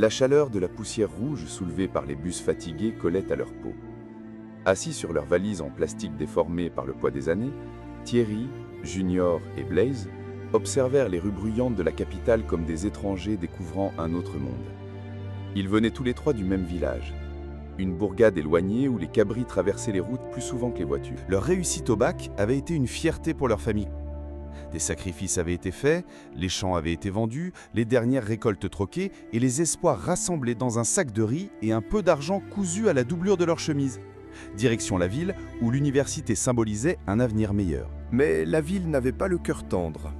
La chaleur de la poussière rouge soulevée par les bus fatigués collait à leur peau. Assis sur leurs valises en plastique déformées par le poids des années, Thierry, Junior et Blaise observèrent les rues bruyantes de la capitale comme des étrangers découvrant un autre monde. Ils venaient tous les trois du même village, une bourgade éloignée où les cabris traversaient les routes plus souvent que les voitures. Leur réussite au bac avait été une fierté pour leur famille. Des sacrifices avaient été faits, les champs avaient été vendus, les dernières récoltes troquées et les espoirs rassemblés dans un sac de riz et un peu d'argent cousu à la doublure de leur chemise. Direction la ville où l'université symbolisait un avenir meilleur. Mais la ville n'avait pas le cœur tendre.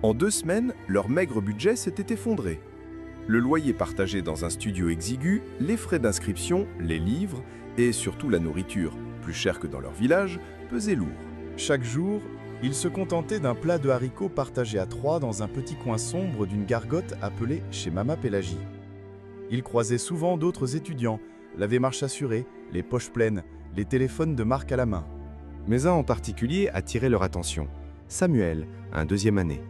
En 2 semaines, leur maigre budget s'était effondré. Le loyer partagé dans un studio exigu, les frais d'inscription, les livres et surtout la nourriture, plus chère que dans leur village, pesaient lourd. Chaque jour, ils se contentaient d'un plat de haricots partagé à 3 dans un petit coin sombre d'une gargote appelée chez Mama Pélagie. Ils croisaient souvent d'autres étudiants, l'avaient marche assurée, les poches pleines, les téléphones de marque à la main. Mais un en particulier attirait leur attention. Samuel, un 2e année.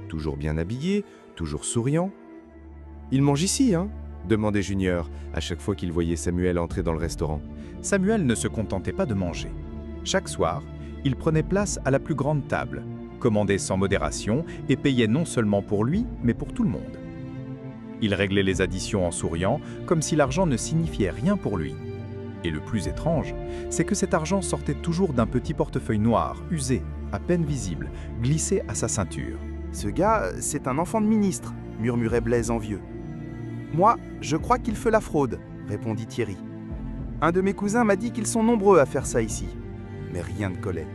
Toujours bien habillé, toujours souriant. « Il mange ici, hein ?» demandait Junior, à chaque fois qu'il voyait Samuel entrer dans le restaurant. Samuel ne se contentait pas de manger. Chaque soir, il prenait place à la plus grande table, commandait sans modération et payait non seulement pour lui, mais pour tout le monde. Il réglait les additions en souriant, comme si l'argent ne signifiait rien pour lui. Et le plus étrange, c'est que cet argent sortait toujours d'un petit portefeuille noir, usé, à peine visible, glissé à sa ceinture. « Ce gars, c'est un enfant de ministre », murmurait Blaise envieux. « Moi, je crois qu'il fait la fraude », répondit Thierry. « Un de mes cousins m'a dit qu'ils sont nombreux à faire ça ici. » Mais rien ne collait.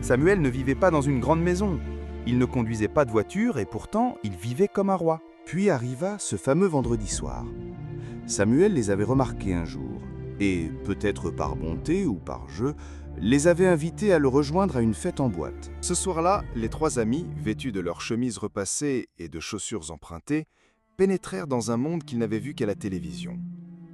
Samuel ne vivait pas dans une grande maison. Il ne conduisait pas de voiture et pourtant, il vivait comme un roi. Puis arriva ce fameux vendredi soir. Samuel les avait remarqués un jour et, peut-être par bonté ou par jeu, les avait invités à le rejoindre à une fête en boîte. Ce soir-là, les 3 amis, vêtus de leurs chemises repassées et de chaussures empruntées, pénétrèrent dans un monde qu'ils n'avaient vu qu'à la télévision.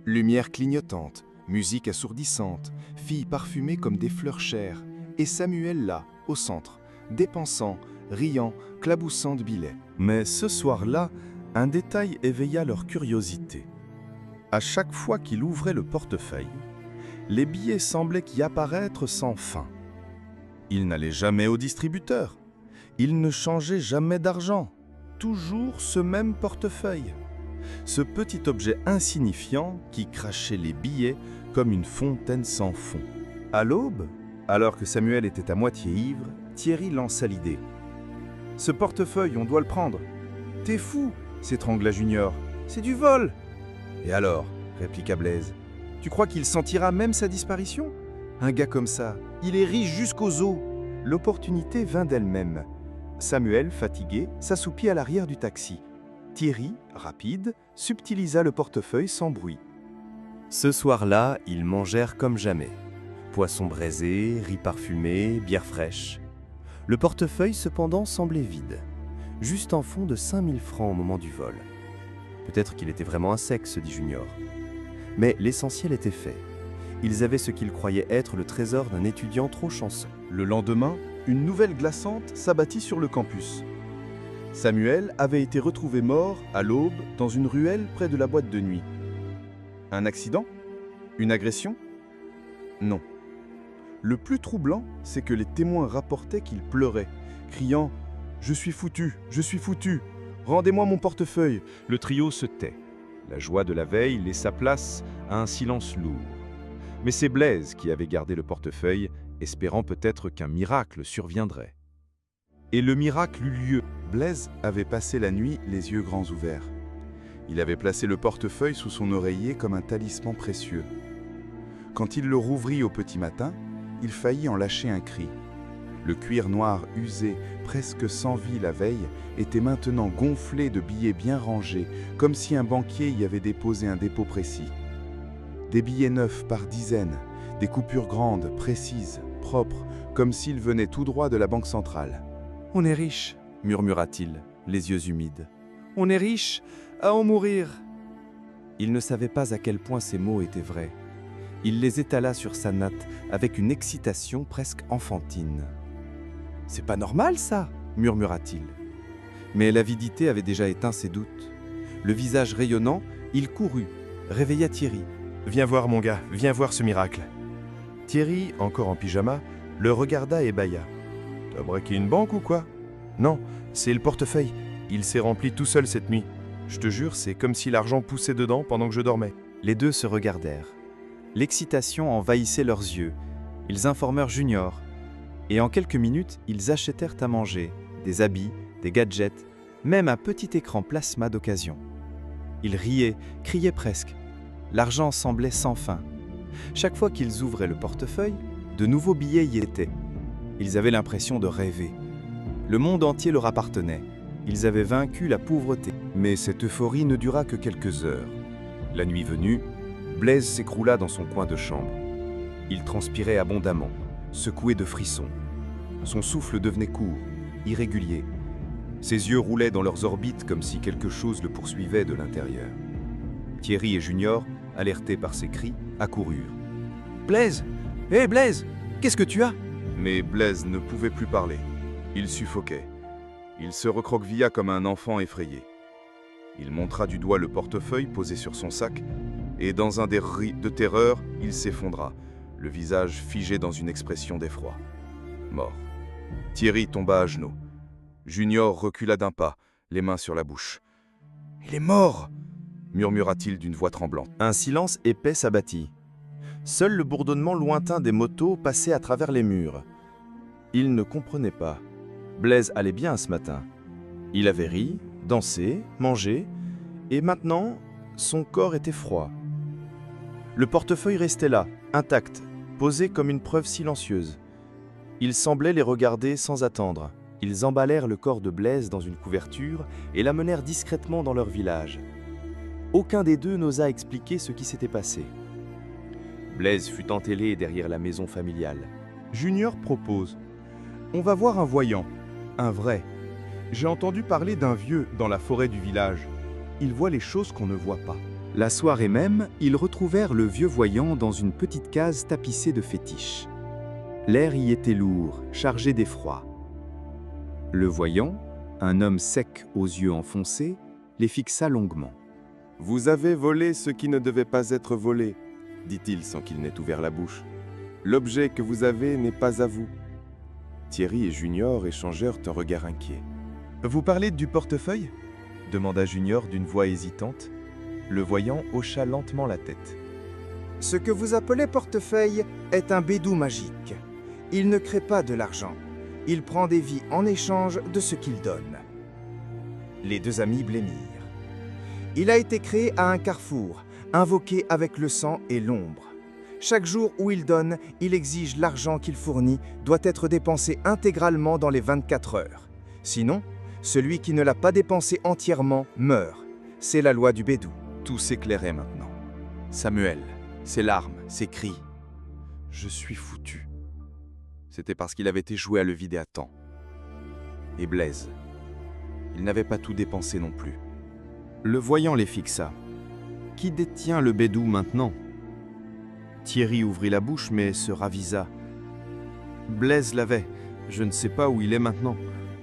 Lumière clignotante, musique assourdissante, filles parfumées comme des fleurs chères, et Samuel là, au centre, dépensant, riant, claboussant de billets. Mais ce soir-là, un détail éveilla leur curiosité. À chaque fois qu'il ouvrait le portefeuille, les billets semblaient y apparaître sans fin. Il n'allait jamais au distributeur. Il ne changeait jamais d'argent. Toujours ce même portefeuille. Ce petit objet insignifiant qui crachait les billets comme une fontaine sans fond. À l'aube, alors que Samuel était à moitié ivre, Thierry lança l'idée. « Ce portefeuille, on doit le prendre. »« T'es fou !» s'étrangla Junior. « C'est du vol !»« Et alors ?» répliqua Blaise. « Tu crois qu'il sentira même sa disparition ? Un gars comme ça, il est riche jusqu'aux os. » L'opportunité vint d'elle-même. Samuel, fatigué, s'assoupit à l'arrière du taxi. Thierry, rapide, subtilisa le portefeuille sans bruit. Ce soir-là, ils mangèrent comme jamais. Poisson braisé, riz parfumé, bière fraîche. Le portefeuille, cependant, semblait vide. Juste en fond de 5000 francs au moment du vol. Peut-être qu'il était vraiment un sec, se dit Junior. Mais l'essentiel était fait. Ils avaient ce qu'ils croyaient être le trésor d'un étudiant trop chanceux. Le lendemain, une nouvelle glaçante s'abattit sur le campus. Samuel avait été retrouvé mort à l'aube dans une ruelle près de la boîte de nuit. Un accident ? Une agression ? Non. Le plus troublant, c'est que les témoins rapportaient qu'il pleurait, criant « Je suis foutu, rendez-moi mon portefeuille !» Le trio se tait. La joie de la veille laissa place à un silence lourd. Mais c'est Blaise qui avait gardé le portefeuille, espérant peut-être qu'un miracle surviendrait. Et le miracle eut lieu. Blaise avait passé la nuit les yeux grands ouverts. Il avait placé le portefeuille sous son oreiller comme un talisman précieux. Quand il le rouvrit au petit matin, il faillit en lâcher un cri. Le cuir noir usé, presque sans vie la veille, était maintenant gonflé de billets bien rangés, comme si un banquier y avait déposé un dépôt précis. Des billets neufs par dizaines, des coupures grandes, précises, propres, comme s'ils venaient tout droit de la banque centrale. « On est riche », murmura-t-il, les yeux humides. « On est riche, à en mourir !» Il ne savait pas à quel point ces mots étaient vrais. Il les étala sur sa natte avec une excitation presque enfantine. « C'est pas normal, ça !» murmura-t-il. Mais l'avidité avait déjà éteint ses doutes. Le visage rayonnant, Il courut, réveilla Thierry. « Viens voir mon gars, viens voir ce miracle. » Thierry, encore en pyjama, le regarda et bâilla. « T'as braqué une banque ou quoi ?»« Non, c'est le portefeuille. Il s'est rempli tout seul cette nuit. Je te jure, c'est comme si l'argent poussait dedans pendant que je dormais. » Les deux se regardèrent. L'excitation envahissait leurs yeux. Ils informèrent Junior. Et en quelques minutes, ils achetèrent à manger, des habits, des gadgets, même un petit écran plasma d'occasion. Ils riaient, criaient presque. L'argent semblait sans fin. Chaque fois qu'ils ouvraient le portefeuille, de nouveaux billets y étaient. Ils avaient l'impression de rêver. Le monde entier leur appartenait. Ils avaient vaincu la pauvreté. Mais cette euphorie ne dura que quelques heures. La nuit venue, Blaise s'écroula dans son coin de chambre. Il transpirait abondamment, secoué de frissons. Son souffle devenait court, irrégulier. Ses yeux roulaient dans leurs orbites comme si quelque chose le poursuivait de l'intérieur. Thierry et Junior, alertés par ses cris, accoururent. « Blaise! Hé Blaise! Qu'est-ce que tu as ?» Mais Blaise ne pouvait plus parler. Il suffoquait. Il se recroquevilla comme un enfant effrayé. Il montra du doigt le portefeuille posé sur son sac, et dans un des rires de terreur, il s'effondra, le visage figé dans une expression d'effroi. Mort. Thierry tomba à genoux. Junior recula d'un pas, les mains sur la bouche. « Il est mort !» murmura-t-il d'une voix tremblante. Un silence épais s'abattit. Seul le bourdonnement lointain des motos passait à travers les murs. Il ne comprenait pas. Blaise allait bien ce matin. Il avait ri, dansé, mangé, et maintenant, son corps était froid. Le portefeuille restait là, intact, posé comme une preuve silencieuse. Il semblait les regarder sans attendre. Ils emballèrent le corps de Blaise dans une couverture et l'amenèrent discrètement dans leur village. Aucun des deux n'osa expliquer ce qui s'était passé. Blaise fut entellé derrière la maison familiale. Junior propose. On va voir un voyant, un vrai. J'ai entendu parler d'un vieux dans la forêt du village. Il voit les choses qu'on ne voit pas. La soirée même, ils retrouvèrent le vieux voyant dans une petite case tapissée de fétiches. L'air y était lourd, chargé d'effroi. Le voyant, un homme sec aux yeux enfoncés, les fixa longuement. « Vous avez volé ce qui ne devait pas être volé, » dit-il sans qu'il n'ait ouvert la bouche. « L'objet que vous avez n'est pas à vous. » Thierry et Junior échangèrent un regard inquiet. « Vous parlez du portefeuille ?» demanda Junior d'une voix hésitante. Le voyant hocha lentement la tête. « Ce que vous appelez portefeuille est un bédou magique. Il ne crée pas de l'argent. Il prend des vies en échange de ce qu'il donne. » Les deux amis blêmirent. « Il a été créé à un carrefour, invoqué avec le sang et l'ombre. Chaque jour où il donne, il exige l'argent qu'il fournit doit être dépensé intégralement dans les 24 heures. Sinon, celui qui ne l'a pas dépensé entièrement meurt. C'est la loi du bédou. » Tout s'éclairait maintenant. Samuel, ses larmes, ses cris. « Je suis foutu. » C'était parce qu'il avait échoué à le vider à temps. Et Blaise, il n'avait pas tout dépensé non plus. Le voyant les fixa. Qui détient le bédou maintenant? Thierry ouvrit la bouche mais se ravisa. Blaise l'avait. Je ne sais pas où il est maintenant.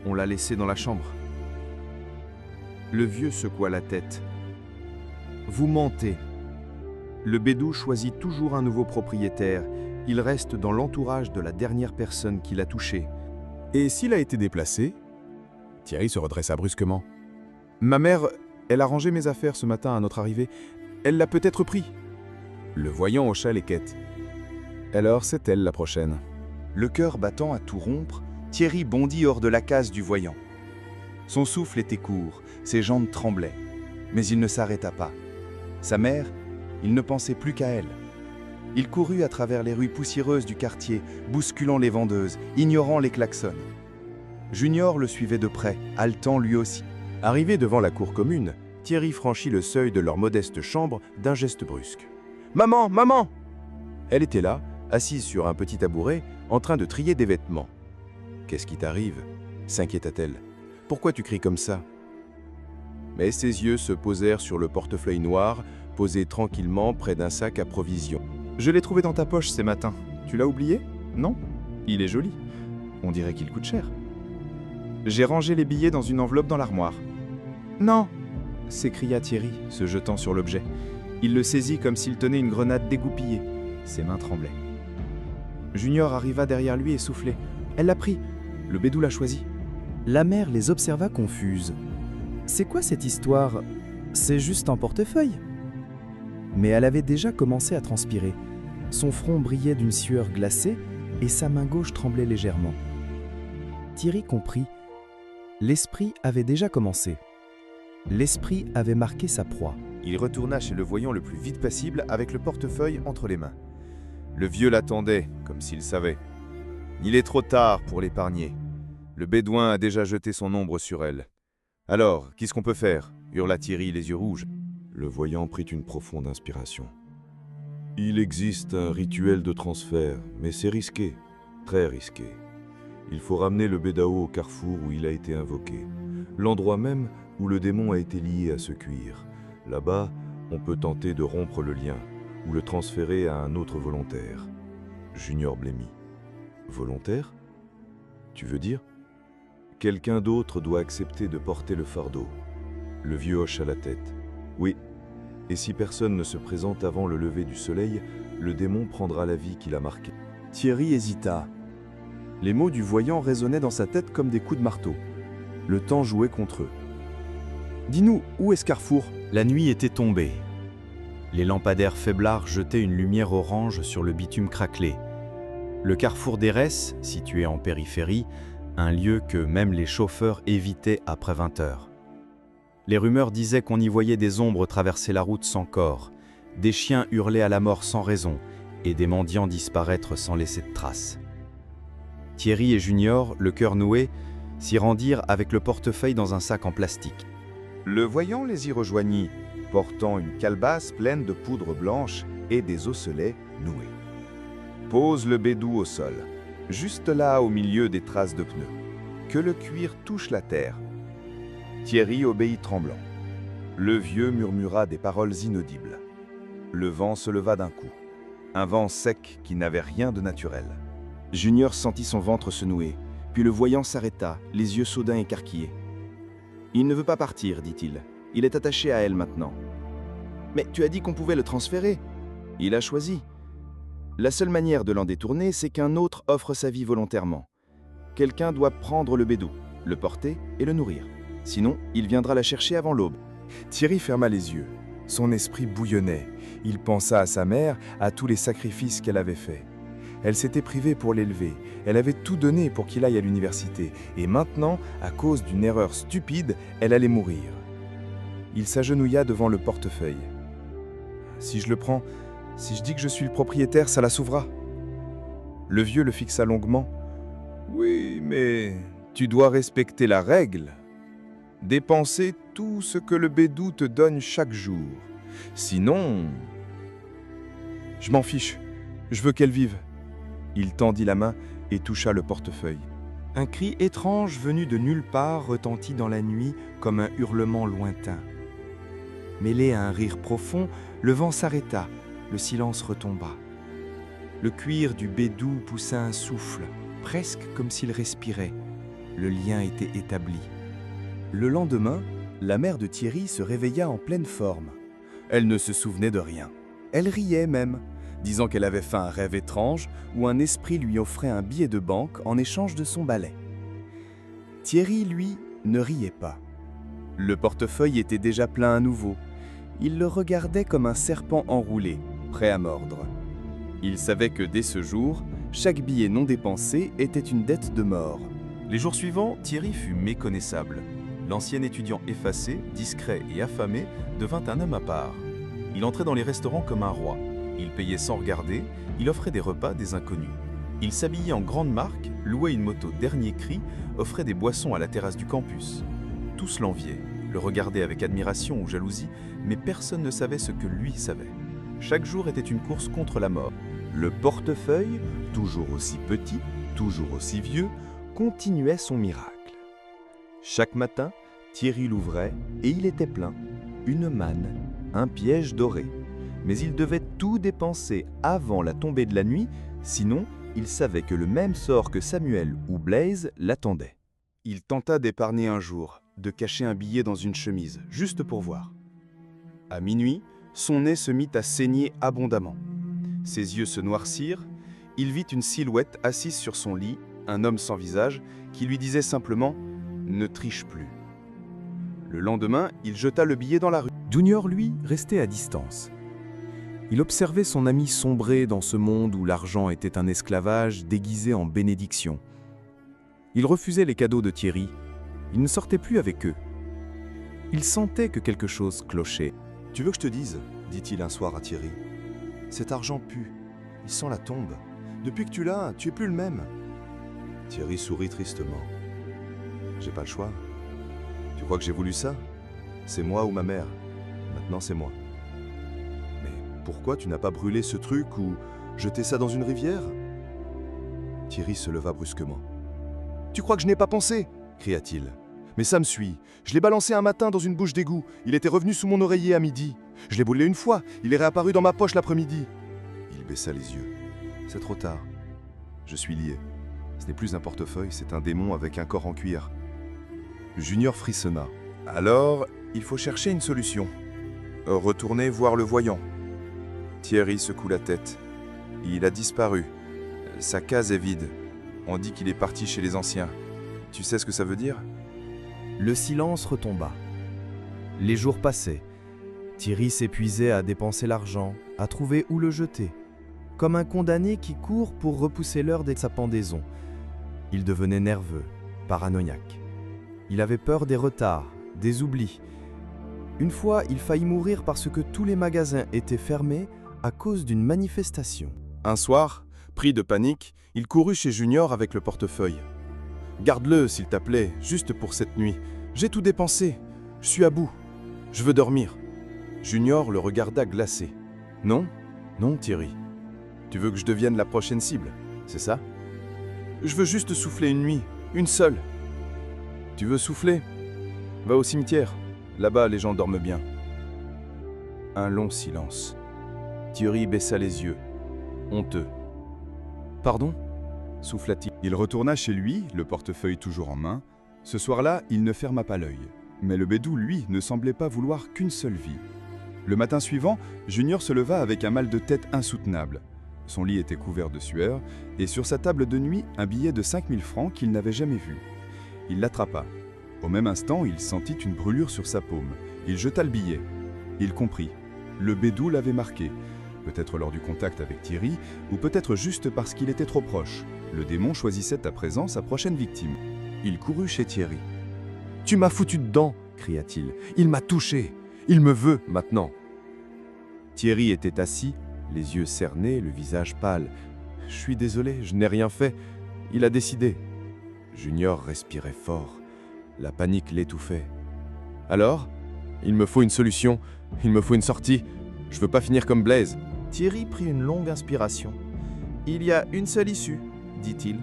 On l'a laissé dans la chambre. Le vieux secoua la tête. Vous mentez. Le bédou choisit toujours un nouveau propriétaire. Il reste dans l'entourage de la dernière personne qui l'a touché. Et s'il a été déplacé? Thierry se redressa brusquement. Ma mère, elle a rangé mes affaires ce matin à notre arrivée. Elle l'a peut-être pris. Le voyant hocha les quêtes. Alors c'est elle la prochaine. Le cœur battant à tout rompre, Thierry bondit hors de la case du voyant. Son souffle était court, ses jambes tremblaient. Mais il ne s'arrêta pas. Sa mère, il ne pensait plus qu'à elle. Il courut à travers les rues poussiéreuses du quartier, bousculant les vendeuses, ignorant les klaxons. Junior le suivait de près, haletant lui aussi. Arrivé devant la cour commune, Thierry franchit le seuil de leur modeste chambre d'un geste brusque. « Maman, maman !» Elle était là, assise sur un petit tabouret, en train de trier des vêtements. « Qu'est-ce qui t'arrive » s'inquiéta-t-elle. « Pourquoi tu cries comme ça ?» Mais ses yeux se posèrent sur le portefeuille noir, posé tranquillement près d'un sac à provisions. « Je l'ai trouvé dans ta poche ces matins. Tu l'as oublié? Non? Il est joli. On dirait qu'il coûte cher. J'ai rangé les billets dans une enveloppe dans l'armoire. » Non, s'écria Thierry, se jetant sur l'objet. Il le saisit comme s'il tenait une grenade dégoupillée. Ses mains tremblaient. Junior arriva derrière lui et soufflait. Elle l'a pris. Le bédou l'a choisi. La mère les observa confuse. C'est quoi cette histoire? C'est juste un portefeuille? Mais elle avait déjà commencé à transpirer. Son front brillait d'une sueur glacée et sa main gauche tremblait légèrement. Thierry comprit. L'esprit avait déjà commencé. L'esprit avait marqué sa proie. Il retourna chez le voyant le plus vite possible avec le portefeuille entre les mains. Le vieux l'attendait, comme s'il savait. Il est trop tard pour l'épargner. Le bédouin a déjà jeté son ombre sur elle. Alors, qu'est-ce qu'on peut faire? Hurla Thierry, les yeux rouges. Le voyant prit une profonde inspiration. Il existe un rituel de transfert, mais c'est risqué, très risqué. Il faut ramener le Bédao au carrefour où il a été invoqué, l'endroit même où le démon a été lié à ce cuir. Là-bas, on peut tenter de rompre le lien ou le transférer à un autre volontaire. Junior blêmit. Volontaire? Tu veux dire? Quelqu'un d'autre doit accepter de porter le fardeau. Le vieux hocha la tête. Oui, et si personne ne se présente avant le lever du soleil, le démon prendra la vie qu'il a marquée. Thierry hésita. Les mots du voyant résonnaient dans sa tête comme des coups de marteau. Le temps jouait contre eux. Dis-nous, où est ce carrefour? La nuit était tombée. Les lampadaires faiblards jetaient une lumière orange sur le bitume craquelé. Le carrefour d'Érès, situé en périphérie, un lieu que même les chauffeurs évitaient après 20 heures. Les rumeurs disaient qu'on y voyait des ombres traverser la route sans corps, des chiens hurler à la mort sans raison et des mendiants disparaître sans laisser de traces. Thierry et Junior, le cœur noué, s'y rendirent avec le portefeuille dans un sac en plastique. Le voyant les y rejoignit, portant une calebasse pleine de poudre blanche et des osselets noués. Pose le bédou au sol, juste là au milieu des traces de pneus. Que le cuir touche la terre. Thierry obéit tremblant. Le vieux murmura des paroles inaudibles. Le vent se leva d'un coup. Un vent sec qui n'avait rien de naturel. Junior sentit son ventre se nouer, puis le voyant s'arrêta, les yeux soudain écarquillés. « Il ne veut pas partir, dit-il. Il est attaché à elle maintenant. »« Mais tu as dit qu'on pouvait le transférer. » Il a choisi. La seule manière de l'en détourner, c'est qu'un autre offre sa vie volontairement. Quelqu'un doit prendre le bédou, le porter et le nourrir. Sinon, il viendra la chercher avant l'aube. Thierry ferma les yeux. Son esprit bouillonnait. Il pensa à sa mère, à tous les sacrifices qu'elle avait faits. Elle s'était privée pour l'élever. Elle avait tout donné pour qu'il aille à l'université. Et maintenant, à cause d'une erreur stupide, elle allait mourir. Il s'agenouilla devant le portefeuille. « Si je le prends, si je dis que je suis le propriétaire, ça la sauvera. » Le vieux le fixa longuement. « Oui, mais tu dois respecter la règle. Dépenser tout ce que le bédou te donne chaque jour. Sinon... » « Je m'en fiche. Je veux qu'elle vive. » Il tendit la main et toucha le portefeuille. Un cri étrange venu de nulle part retentit dans la nuit comme un hurlement lointain. Mêlé à un rire profond, le vent s'arrêta, le silence retomba. Le cuir du bédou poussa un souffle, presque comme s'il respirait. Le lien était établi. Le lendemain, la mère de Thierry se réveilla en pleine forme. Elle ne se souvenait de rien. Elle riait même, disant qu'elle avait fait un rêve étrange où un esprit lui offrait un billet de banque en échange de son balai. Thierry, lui, ne riait pas. Le portefeuille était déjà plein à nouveau. Il le regardait comme un serpent enroulé, prêt à mordre. Il savait que dès ce jour, chaque billet non dépensé était une dette de mort. Les jours suivants, Thierry fut méconnaissable. L'ancien étudiant effacé, discret et affamé devint un homme à part. Il entrait dans les restaurants comme un roi. Il payait sans regarder, il offrait des repas à des inconnus. Il s'habillait en grande marque, louait une moto dernier cri, offrait des boissons à la terrasse du campus. Tous l'enviaient, le regardaient avec admiration ou jalousie, mais personne ne savait ce que lui savait. Chaque jour était une course contre la mort. Le portefeuille, toujours aussi petit, toujours aussi vieux, continuait son miracle. Chaque matin, Thierry l'ouvrait et il était plein. Une manne, un piège doré. Mais il devait tout dépenser avant la tombée de la nuit, sinon il savait que le même sort que Samuel ou Blaise l'attendait. Il tenta d'épargner un jour, de cacher un billet dans une chemise, juste pour voir. À minuit, son nez se mit à saigner abondamment. Ses yeux se noircirent, il vit une silhouette assise sur son lit, un homme sans visage, qui lui disait simplement « Ne triche plus ». Le lendemain, il jeta le billet dans la rue. Junior, lui, restait à distance. Il observait son ami sombrer dans ce monde où l'argent était un esclavage déguisé en bénédiction. Il refusait les cadeaux de Thierry. Il ne sortait plus avec eux. Il sentait que quelque chose clochait. « Tu veux que je te dise ?» dit-il un soir à Thierry. « Cet argent pue. Il sent la tombe. Depuis que tu l'as, tu es plus le même. » Thierry sourit tristement. « J'ai pas le choix. Tu crois que j'ai voulu ça? C'est moi ou ma mère. Maintenant, c'est moi. » « Mais pourquoi tu n'as pas brûlé ce truc ou jeté ça dans une rivière ?» Thierry se leva brusquement. « Tu crois que je n'ai pas pensé ?» cria-t-il. « Mais ça me suit. Je l'ai balancé un matin dans une bouche d'égout. Il était revenu sous mon oreiller à midi. Je l'ai brûlé une fois. Il est réapparu dans ma poche l'après-midi. » Il baissa les yeux. « C'est trop tard. Je suis lié. Ce n'est plus un portefeuille, c'est un démon avec un corps en cuir. » Junior frissonna. « Alors, il faut chercher une solution. Retourner voir le voyant. » Thierry secoue la tête. Il a disparu. Sa case est vide. On dit qu'il est parti chez les anciens. Tu sais ce que ça veut dire ? Le silence retomba. Les jours passaient. Thierry s'épuisait à dépenser l'argent, à trouver où le jeter, comme un condamné qui court pour repousser l'heure de sa pendaison. Il devenait nerveux, paranoïaque. Il avait peur des retards, des oublis. Une fois, il faillit mourir parce que tous les magasins étaient fermés à cause d'une manifestation. Un soir, pris de panique, il courut chez Junior avec le portefeuille. « Garde-le, s'il t'a plaît, juste pour cette nuit. J'ai tout dépensé. Je suis à bout. Je veux dormir. » Junior le regarda glacé. « Non, non, Thierry. Tu veux que je devienne la prochaine cible, c'est ça ? Je veux juste souffler une nuit, une seule. Tu veux souffler ? Va au cimetière. Là-bas, les gens dorment bien. » Un long silence. Thierry baissa les yeux, honteux. « Pardon ?» souffla-t-il. Il retourna chez lui, le portefeuille toujours en main. Ce soir-là, il ne ferma pas l'œil. Mais le bédou, lui, ne semblait pas vouloir qu'une seule vie. Le matin suivant, Junior se leva avec un mal de tête insoutenable. Son lit était couvert de sueur, et sur sa table de nuit, un billet de 5000 francs qu'il n'avait jamais vu. Il l'attrapa. Au même instant, il sentit une brûlure sur sa paume. Il jeta le billet. Il comprit. Le bédou l'avait marqué. Peut-être lors du contact avec Thierry, ou peut-être juste parce qu'il était trop proche. Le démon choisissait à présent sa prochaine victime. Il courut chez Thierry. « Tu m'as foutu dedans !» cria-t-il. « Il m'a touché. Il me veut maintenant. » Thierry était assis, les yeux cernés, le visage pâle. « Je suis désolé, je n'ai rien fait. Il a décidé. » Junior respirait fort. La panique l'étouffait. « Alors ? Il me faut une solution. Il me faut une sortie. Je veux pas finir comme Blaise. » Thierry prit une longue inspiration. « Il y a une seule issue, dit-il.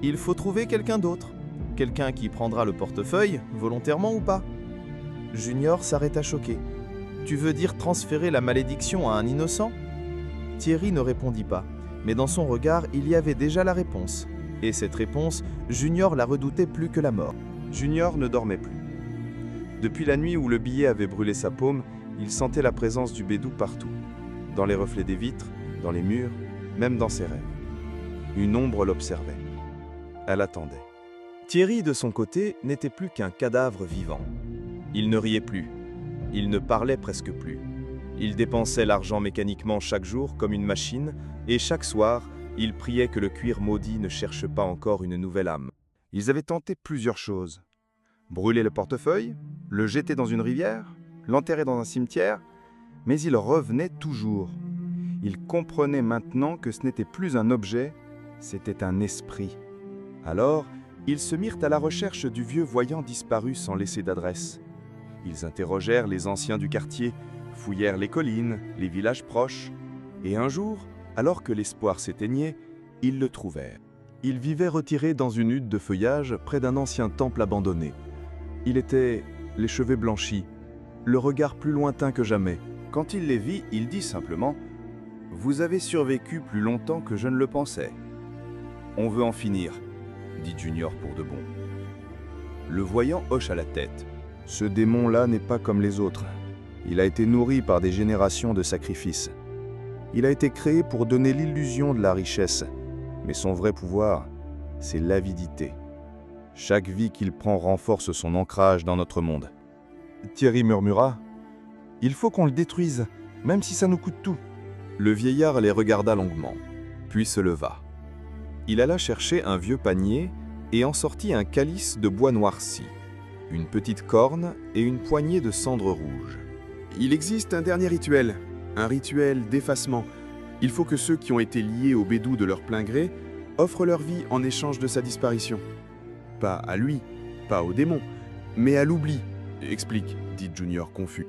Il faut trouver quelqu'un d'autre. Quelqu'un qui prendra le portefeuille, volontairement ou pas. » Junior s'arrêta choqué. « Tu veux dire transférer la malédiction à un innocent ?» Thierry ne répondit pas, mais dans son regard, il y avait déjà la réponse. Et cette réponse, Junior la redoutait plus que la mort. Junior ne dormait plus. Depuis la nuit où le billet avait brûlé sa paume, il sentait la présence du bédou partout. Dans les reflets des vitres, dans les murs, même dans ses rêves. Une ombre l'observait. Elle attendait. Thierry, de son côté, n'était plus qu'un cadavre vivant. Il ne riait plus. Il ne parlait presque plus. Il dépensait l'argent mécaniquement chaque jour comme une machine, et chaque soir, il priait que le cuir maudit ne cherche pas encore une nouvelle âme. Ils avaient tenté plusieurs choses. Brûler le portefeuille, le jeter dans une rivière, l'enterrer dans un cimetière, mais il revenait toujours. Il comprenait maintenant que ce n'était plus un objet, c'était un esprit. Alors, ils se mirent à la recherche du vieux voyant disparu sans laisser d'adresse. Ils interrogèrent les anciens du quartier, fouillèrent les collines, les villages proches, et un jour, alors que l'espoir s'éteignait, ils le trouvèrent. Il vivait retiré dans une hutte de feuillage près d'un ancien temple abandonné. Il était les cheveux blanchis, le regard plus lointain que jamais. Quand il les vit, il dit simplement « Vous avez survécu plus longtemps que je ne le pensais. »« On veut en finir, » dit Junior pour de bon. Le voyant hoche à la tête. Ce démon-là n'est pas comme les autres. Il a été nourri par des générations de sacrifices. Il a été créé pour donner l'illusion de la richesse, mais son vrai pouvoir, c'est l'avidité. Chaque vie qu'il prend renforce son ancrage dans notre monde. Thierry murmura « Il faut qu'on le détruise, même si ça nous coûte tout. » Le vieillard les regarda longuement, puis se leva. Il alla chercher un vieux panier et en sortit un calice de bois noirci, une petite corne et une poignée de cendres rouges. Il existe un dernier rituel, un rituel d'effacement. Il faut que ceux qui ont été liés au bédou de leur plein gré offrent leur vie en échange de sa disparition. Pas à lui, pas au démon, mais à l'oubli. Explique, dit Junior confus.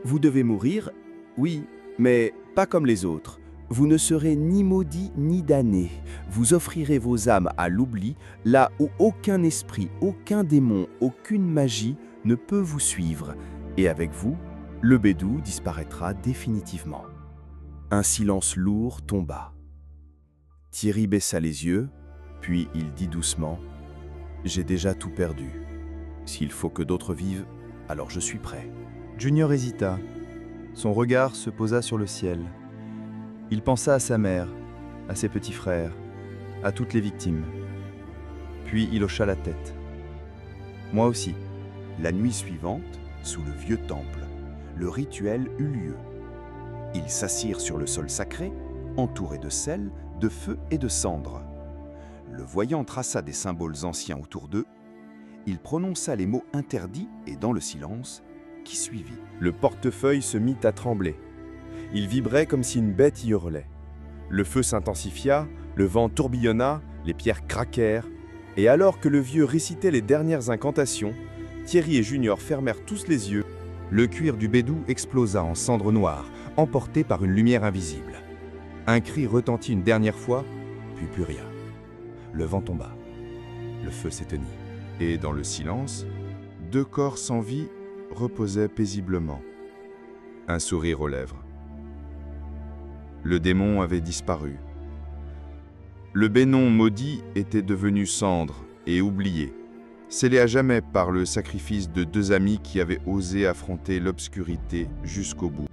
Vous devez mourir, oui, mais pas comme les autres. Vous ne serez ni maudit ni damné. Vous offrirez vos âmes à l'oubli, là où aucun esprit, aucun démon, aucune magie ne peut vous suivre. Et avec vous, le bédou disparaîtra définitivement. Un silence lourd tomba. Thierry baissa les yeux, puis il dit doucement « J'ai déjà tout perdu. S'il faut que d'autres vivent, alors je suis prêt. » Junior hésita. Son regard se posa sur le ciel. Il pensa à sa mère, à ses petits frères, à toutes les victimes. Puis il hocha la tête. Moi aussi. La nuit suivante, sous le vieux temple, le rituel eut lieu. Ils s'assirent sur le sol sacré, entourés de sel, de feu et de cendres. Le voyant traça des symboles anciens autour d'eux. Il prononça les mots interdits et dans le silence qui suivit. Le portefeuille se mit à trembler. Il vibrait comme si une bête y hurlait. Le feu s'intensifia, le vent tourbillonna, les pierres craquèrent. Et alors que le vieux récitait les dernières incantations, Thierry et Junior fermèrent tous les yeux. Le cuir du bédou explosa en cendres noires, emporté par une lumière invisible. Un cri retentit une dernière fois, puis plus rien. Le vent tomba. Le feu s'éteignit. Et dans le silence, deux corps sans vie reposaient paisiblement, un sourire aux lèvres. Le démon avait disparu. Le bénon maudit était devenu cendre et oublié, scellé à jamais par le sacrifice de deux amis qui avaient osé affronter l'obscurité jusqu'au bout.